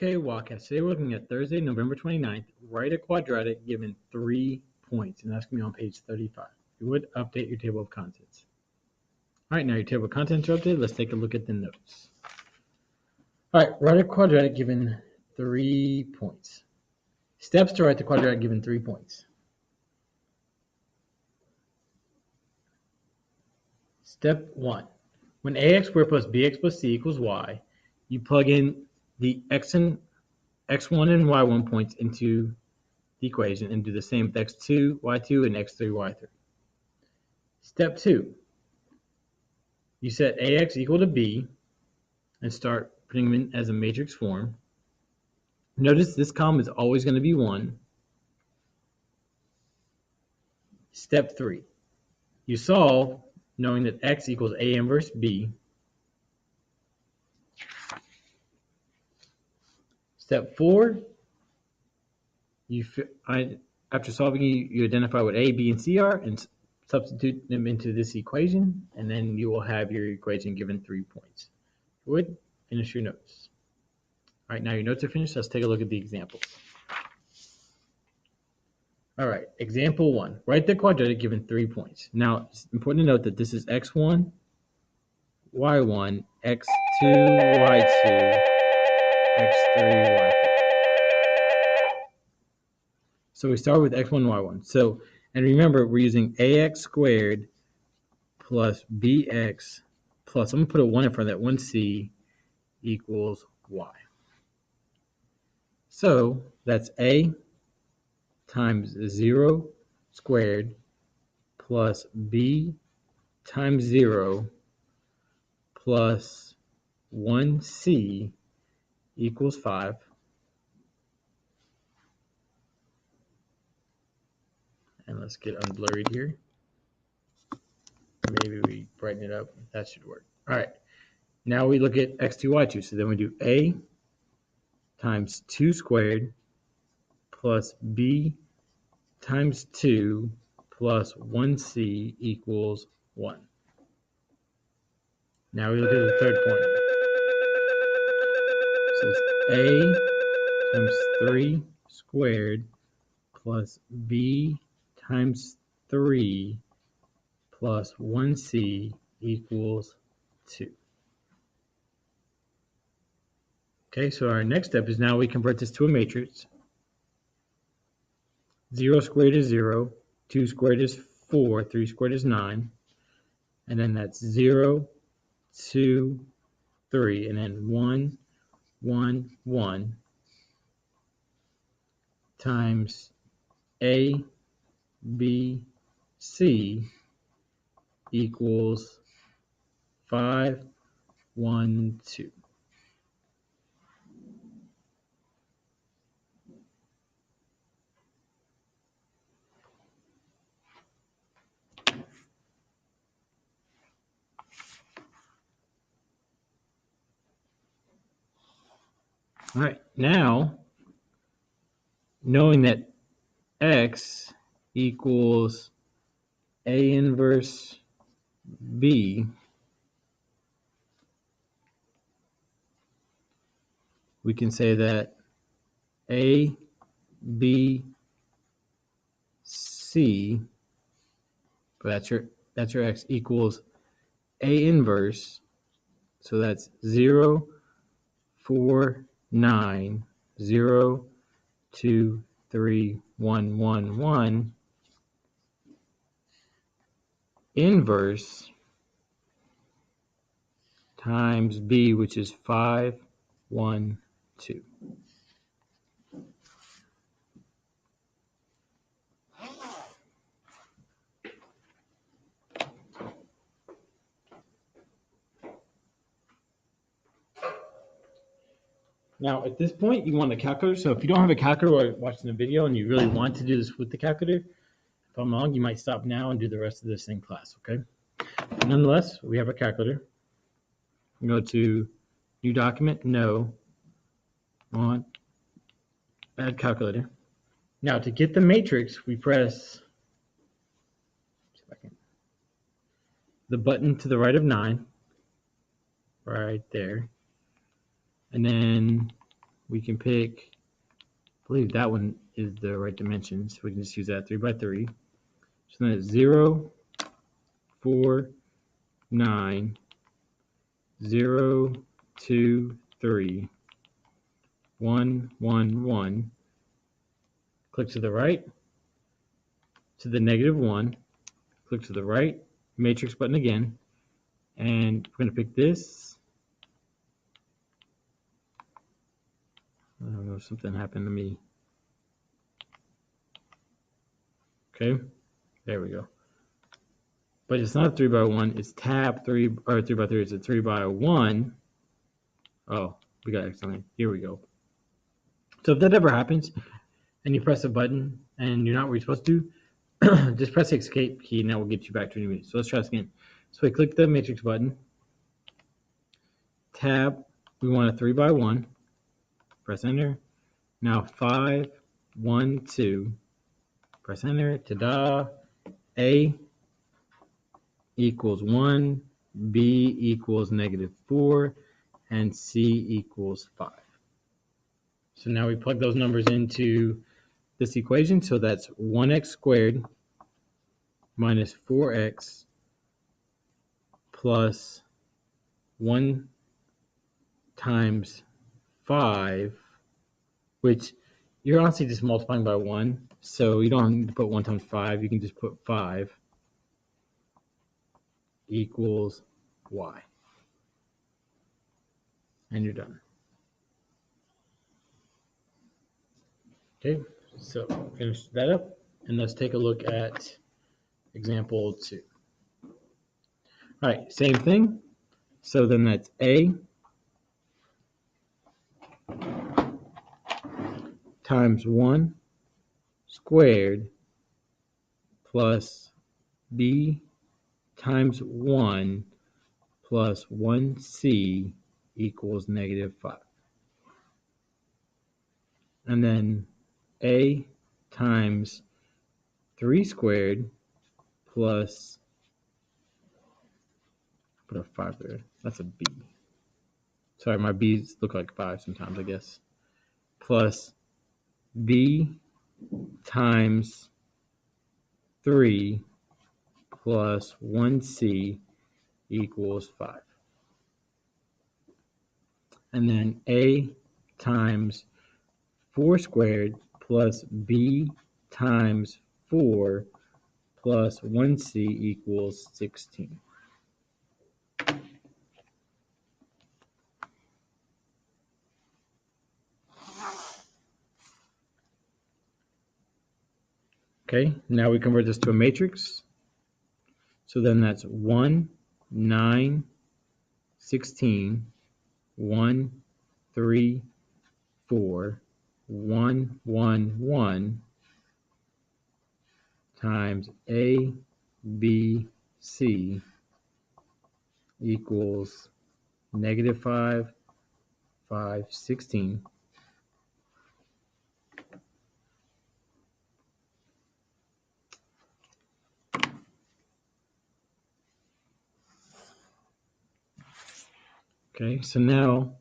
Okay, Wildcats. Today we're looking at Thursday, November 29th. Write a quadratic given 3 points, and that's going to be on page 35. You would update your table of contents. All right, now your table of contents are updated. Let's take a look at the notes. All right, write a quadratic given 3 points. Steps to write the quadratic given 3 points. Step 1. When ax squared plus bx plus c equals y, you plug in the x1 and y1 points into the equation and do the same with x2, y2, and x3, y3. Step 2. You set ax equal to b and start putting them in as a matrix form. Notice this column is always going to be 1. Step 3. You solve knowing that x equals a inverse b. Step 4. After solving, you identify what a, b, and c are and substitute them into this equation, and then you will have your equation given 3 points. You would finish your notes. All right, now your notes are finished. Let's take a look at the examples. All right, example 1. Write the quadratic given 3 points. Now, it's important to note that this is x1, y1, x2, y2, x3, y3. So we start with x1, y1. And remember, we're using ax squared plus bx plus, I'm going to put a 1 in front of that, 1c equals y. So that's a times 0 squared plus b times 0 plus 1c equals 5. And let's get unblurred here. Maybe we brighten it up. That should work. All right. Now we look at x2, y2. So then we do a times 2 squared plus b times 2 plus 1c equals 1. Now we look at the third point. So it's a times 3 squared plus b times 3 plus 1c equals 2. Okay, so our next step is now we convert this to a matrix. 0 squared is 0, 2 squared is 4, 3 squared is 9, and then that's 0, 2, 3, and then 1, 1, 1 times a, b, c equals 5, 1, 2. All right, now knowing that x equals a inverse b, we can say that a, b, c, but that's your x equals a inverse, so that's 0, 4, 9, 0, 2, 3, 1, 1, 1 inverse times b, which is 5, 1, 2. Now, at this point, you want a calculator. So if you don't have a calculator or watching the video and you really want to do this with the calculator, if I'm wrong, you might stop now and do the rest of this in class, okay? Nonetheless, we have a calculator. Go to New Document, No, on Add Calculator. Now, to get the matrix, we press the button to the right of 9, right there. And then we can pick, I believe that one is the right dimension, so we can just use that 3 by 3. So then it's 0, 4, 9, 0, 2, 3, 1, 1, 1. Click to the right, to the -1, click to the right, matrix button again, and we're going to pick this. I don't know, something happened to me. Okay, there we go. But it's not 3 by 1, it's tab 3, or 3 by 3, it's a 3 by 1. Oh, we got excellent. Here we go. So if that ever happens, and you press a button, and you're not where you're supposed to, just press the escape key, and that will get you back to your meeting. So let's try this again. So we click the matrix button, tab, we want a 3 by 1, press enter. Now 5, 1, 2, press enter. Ta-da! A equals 1, B equals -4, and C equals 5. So now we plug those numbers into this equation. So that's 1x squared minus 4x plus 1 times 5, which you're honestly just multiplying by 1. So you don't need to put 1 times 5. You can just put 5 equals y. And you're done. Okay, so finish that up, and let's take a look at example 2. All right, same thing. So then that's A times 1 squared plus B times 1 plus 1C equals -5. And then A times 3 squared plus, put a 5 there, that's a B. Sorry, my B's look like 5 sometimes, I guess. Plus B times 3 plus 1C equals 5. And then A times 4 squared plus B times 4 plus 1C equals 16. Okay, now we convert this to a matrix. So then that's 1, 9, 16, 1, 3, 4, 1, 1, 1 times A, B, C equals -5, 5, 16. Okay, so now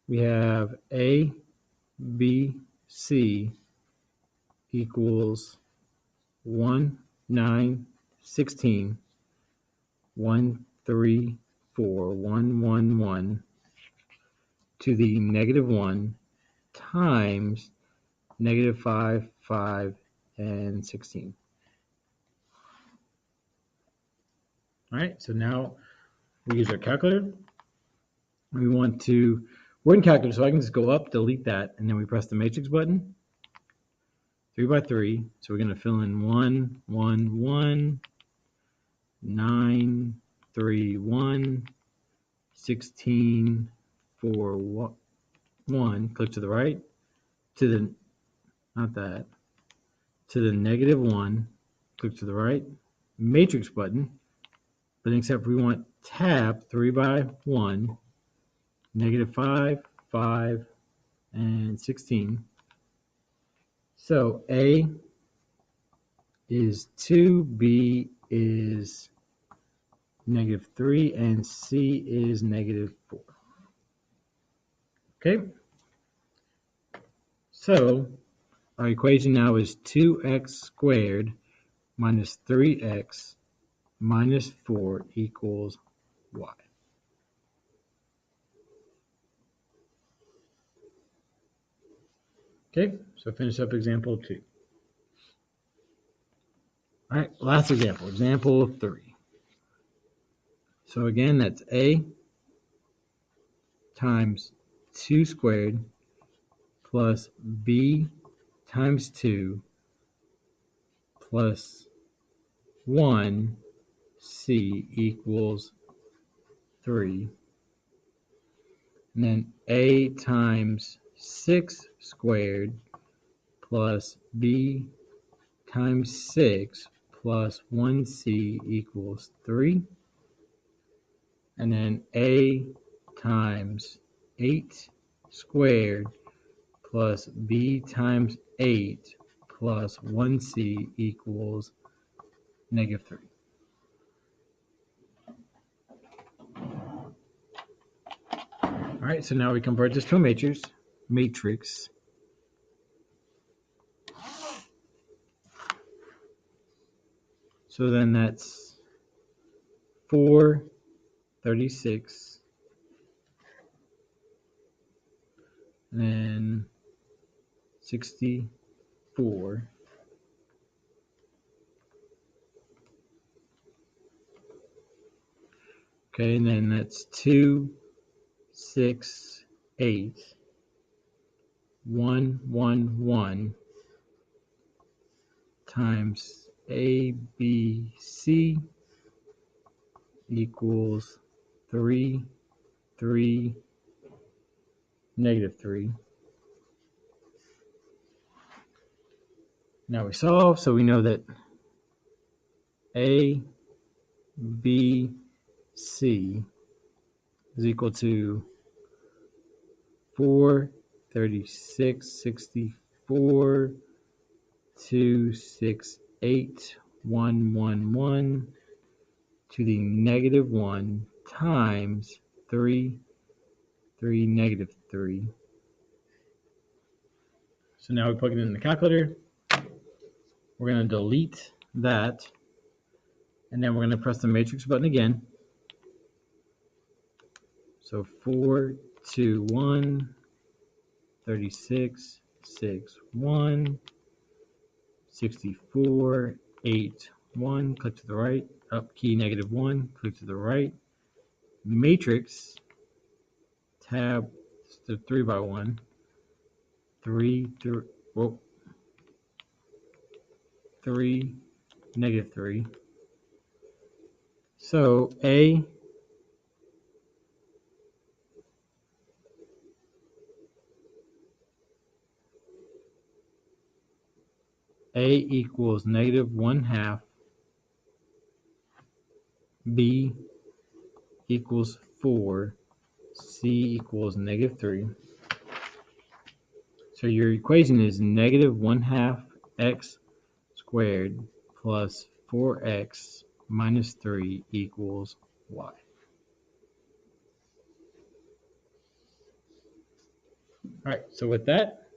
we have A, B, C equals 1, 9, 16, 1, 3, 4, 1, 1, 1 to the -1 times -5, 5, and 16. All right, so now we use our calculator. We want to, we're in calculator, so I can just go up, delete that, and then we press the matrix button, 3 by 3. So we're going to fill in 1, 1, 1, 9, 3, 1, 16, 4, 1. Click to the right, to the, not that, to the -1. Click to the right, matrix button, but except we want tab 3 by 1, -5, 5, and 16. So A is 2, B is -3, and C is -4. Okay, So our equation now is 2x squared minus 3x minus 4 equals y. Okay, so finish up example 2. All right, last example, example 3. So again, that's a times 2 squared plus b times 2 plus 1c equals 3. And then a times 6 squared plus b times 6 plus 1c equals 3. And then a times 8 squared plus b times 8 plus 1c equals negative 3. All right, so now we convert this to a matrix. So then that's 4, 36, and then 64. Okay, and then that's 2, 6, 8, 1, 1, 1 times A, B, C equals 3, 3, negative 3. Now we solve, so we know that A, B, C is equal to 4, 36, 64, 2, 6, 8, 1, 1, 1 to the negative 1 times 3, 3, negative 3. So now we plug it in the calculator. We're going to delete that, and then we're going to press the matrix button again. So 4, 2, 1, 36, 6, 1, 64, 8, 1, click to the right, up key negative 1, click to the right, matrix, tab, the 3 by 1, 3, 3, whoa, 3, negative 3. So A equals negative 1/2, B equals 4, C equals negative 3. So your equation is negative 1/2 x squared plus 4x minus 3 equals y. All right, so with that,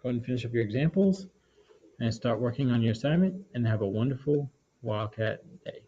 go ahead and finish up your examples and start working on your assignment, and have a wonderful Wildcat day.